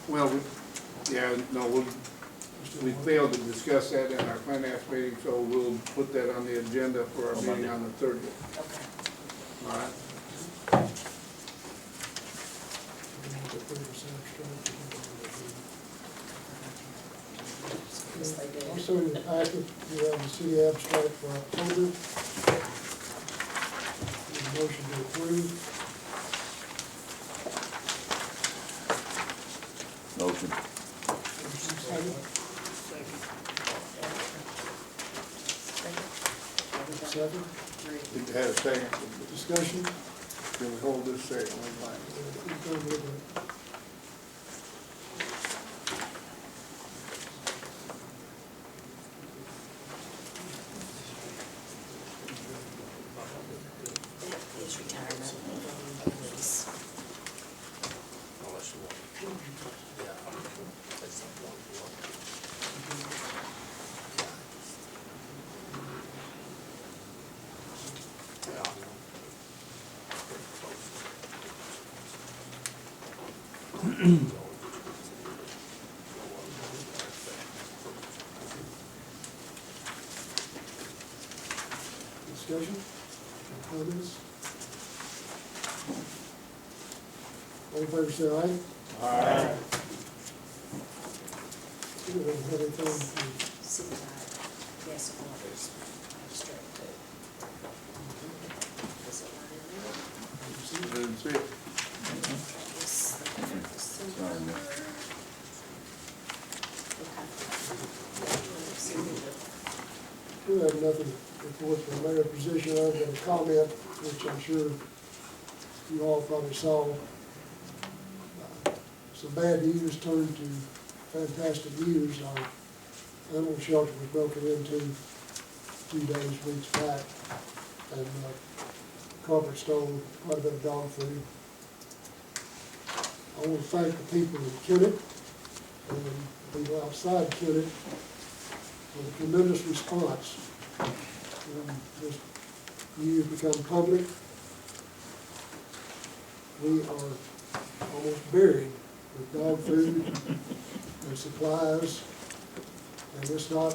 Well, we failed to discuss that in our finance meeting, so we'll put that on the agenda for our meeting on the 30th. Okay. All right? Yes, they do. Also in the packet, you have the city abstract for October. Need a motion to approve. Motion. Second. Second. Did you have a second? Discussion. Can we hold this second? His retirement. He's- Discussion. Comments. All in favor, say aye. Aye. We don't have anything City gas and waters abstract too. Is it not in there? Didn't see it. It's Sorry, Nick. We have nothing to report from the mayor position other than a comment, which I'm sure you all probably saw. Some bad news turned to fantastic news. Our animal shelter was broken into 2 days, weeks back, and culprit stole quite a bit of dog food. I want to thank the people in Kennett and the people outside Kennett for the tremendous response. When this news become public, we are almost buried with dog food and supplies. And it's not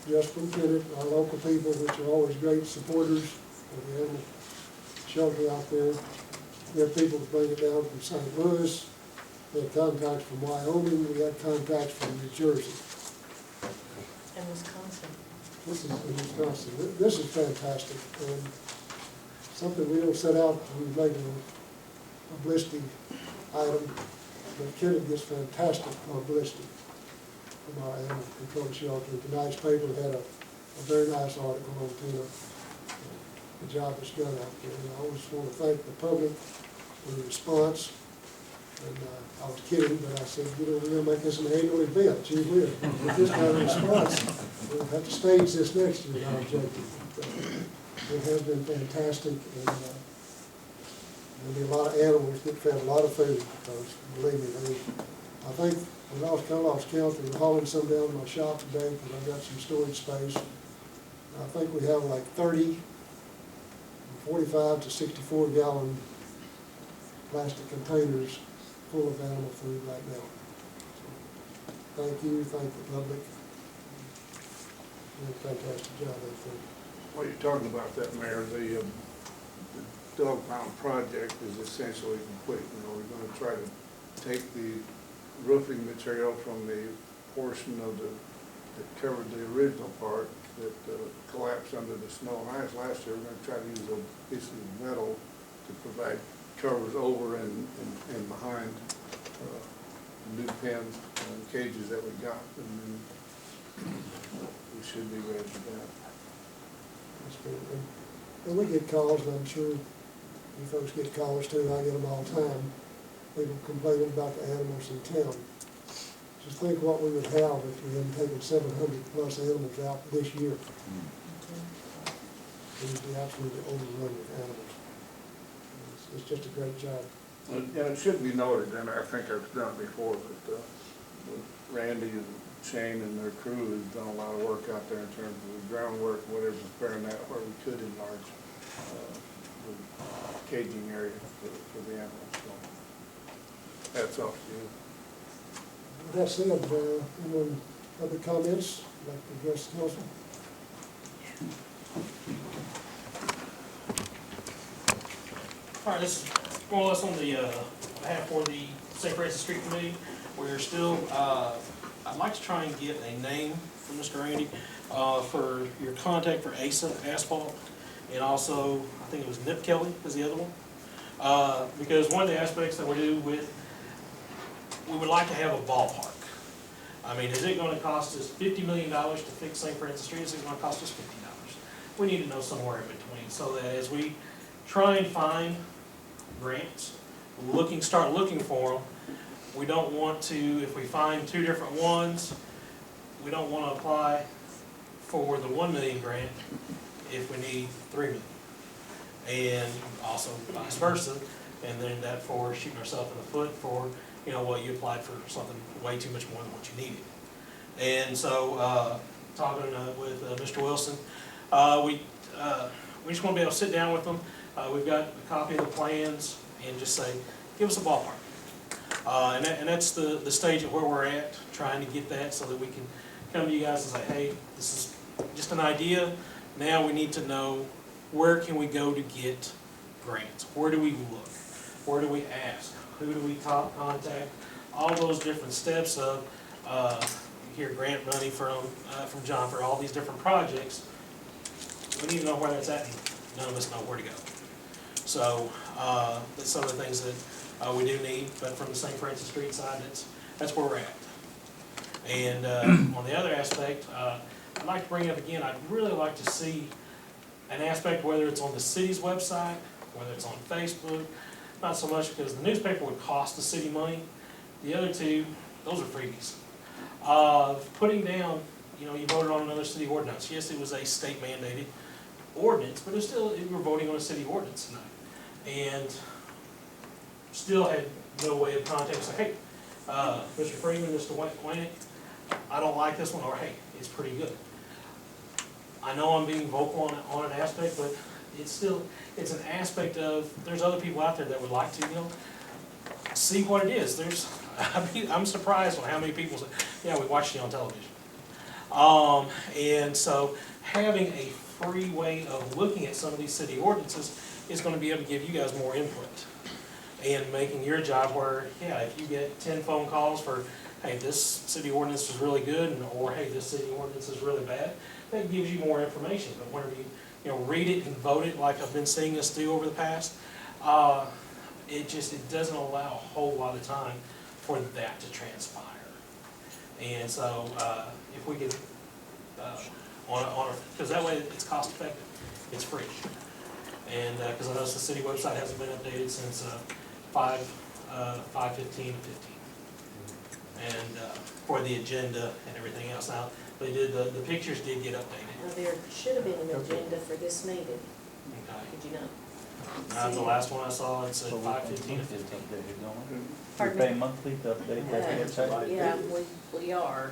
just from Kennett, our local people, which are always great supporters of the animal shelter out there. We have people that bring it down from St. Louis. We had contacts from Wyoming. We had contacts from New Jersey. And Wisconsin. This is in Wisconsin. This is fantastic, and something we don't set out to make a publicity item, but Kennett gets fantastic publicity from our animal control shelter. Tonight's paper had a very nice article on Tina, the job that's done out there. And I always want to thank the public for the response. And I was kidding, but I said, get over here and make this an annual event. Gee whiz, with this kind of response, we'll have to stage this next year. No, I'm joking. But it has been fantastic, and there'll be a lot of animals that fed a lot of food, because believe me, I think when I lost count, they were hauling some down to my shop today, because I've got some storage space. And I think we have like 30, 45 to 64 gallon plastic containers full of animal food right now. So, thank you, thank the public. You did a fantastic job, I think. While you're talking about that, Mayor, the dog pound project is essentially complete. You know, we're going to try to take the roofing material from the portion of that covered the original part that collapsed under the snow and ice last year. We're going to try to use a piece of metal to provide covers over and behind the new pens and cages that we got, and then we should be ready for that. That's good. And we get calls, and I'm sure you folks get calls too, I get them all the time, people complaining about the animals in town. Just think what we would have if we hadn't taken 700 plus animals out this year. We would be absolutely overrun with animals. It's just a great job. And it should be noted, and I think I've done it before, but Randy and Shane and their crew has done a lot of work out there in terms of the groundwork, whatever, preparing that where we could enlarge the caging area for the animals. So, hats off to you. With that said, anyone, other comments, like to address the council? All right, this is more or less on the, behalf for the St. Francis Street Committee. We're still, I'd like to try and get a name from Mr. Randy, for your contact for ASA Asphalt. And also, I think it was Nip Kelly is the other one. Because one of the aspects that we do with, we would like to have a ballpark. I mean, is it gonna cost us $50 million to fix St. Francis Street? Is it gonna cost us $50? We need to know somewhere in between, so that as we try and find grants, start looking for them, we don't want to, if we find two different ones, we don't want to apply for the 1 million grant if we need 3 million. And also vice versa, and then that for shooting ourselves in the foot for, you know, well, you applied for something way too much more than what you needed. And so, talking with Mr. Wilson, we just want to be able to sit down with them. We've got a copy of the plans and just say, give us a ballpark. And that's the stage of where we're at, trying to get that so that we can come to you guys and say, hey, this is just an idea. Now we need to know, where can we go to get grants? Where do we look? Where do we ask? Who do we contact? All those different steps of, here, grant money from John for all these different projects. We need to know where that's at, and none of us know where to go. So, that's some of the things that we do need, but from the St. Francis Street side, that's where we're at. And on the other aspect, I'd like to bring up again, I'd really like to see an aspect, whether it's on the city's website, whether it's on Facebook, not so much because the newspaper would cost the city money. The other two, those are freebies. Putting down, you know, you voted on another city ordinance. Yes, it was a state mandated ordinance, but it's still, you were voting on a city ordinance tonight. And still had no way of contacting, say, hey, Mr. Freeman, Mr. Wayne, I don't like this one, or hey, it's pretty good. I know I'm being vocal on an aspect, but it's still, it's an aspect of, there's other people out there that would like to, you know, see what it is. I'm surprised on how many people say, yeah, we watched you on television. And so having a free way of looking at some of these city ordinances is going to be able to give you guys more input and making your job where, yeah, if you get 10 phone calls for, hey, this city ordinance is really good, or hey, this city ordinance is really bad, that gives you more information. But whenever you know, read it and vote it like I've been seeing us do over the past, it doesn't allow a whole lot of time for that to transpire. And so if we could, because that way it's cost effective, it's free. And because I noticed the city website hasn't been updated since 5/15/15. And for the agenda and everything else. Now, they did, the pictures did get updated. Now, there should have been an agenda for this meeting, Okay. did you not? That's the last one I saw, it said 5/15/15. Pardon We pay me? monthly to update that website? Yeah, we are,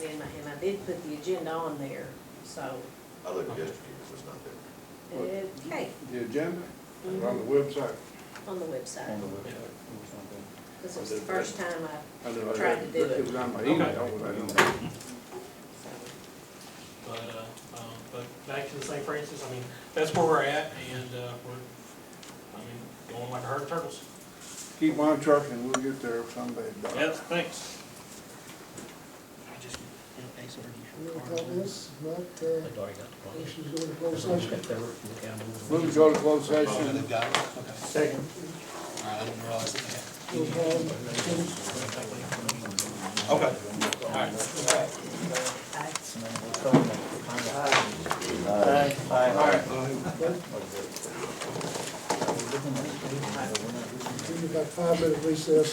and I did put the agenda on there, so, I looked yesterday, it was not there. okay, The agenda is on the website. on the website. On the website. This was the first time I know, Tried to do it. was on my email, but I don't know. But back to the St. Francis, I mean, that's where we're at, and we're, I mean, going like a herd of turtles. Keep on trucking, we'll get there someday, Doc. Yep, thanks. Any other comments? If not, we should go to closed session. Move to go to closed session. They've got it? Okay. Second. All right, I didn't realize that they had. No problem. Okay. All right. We've got 5 minute recess.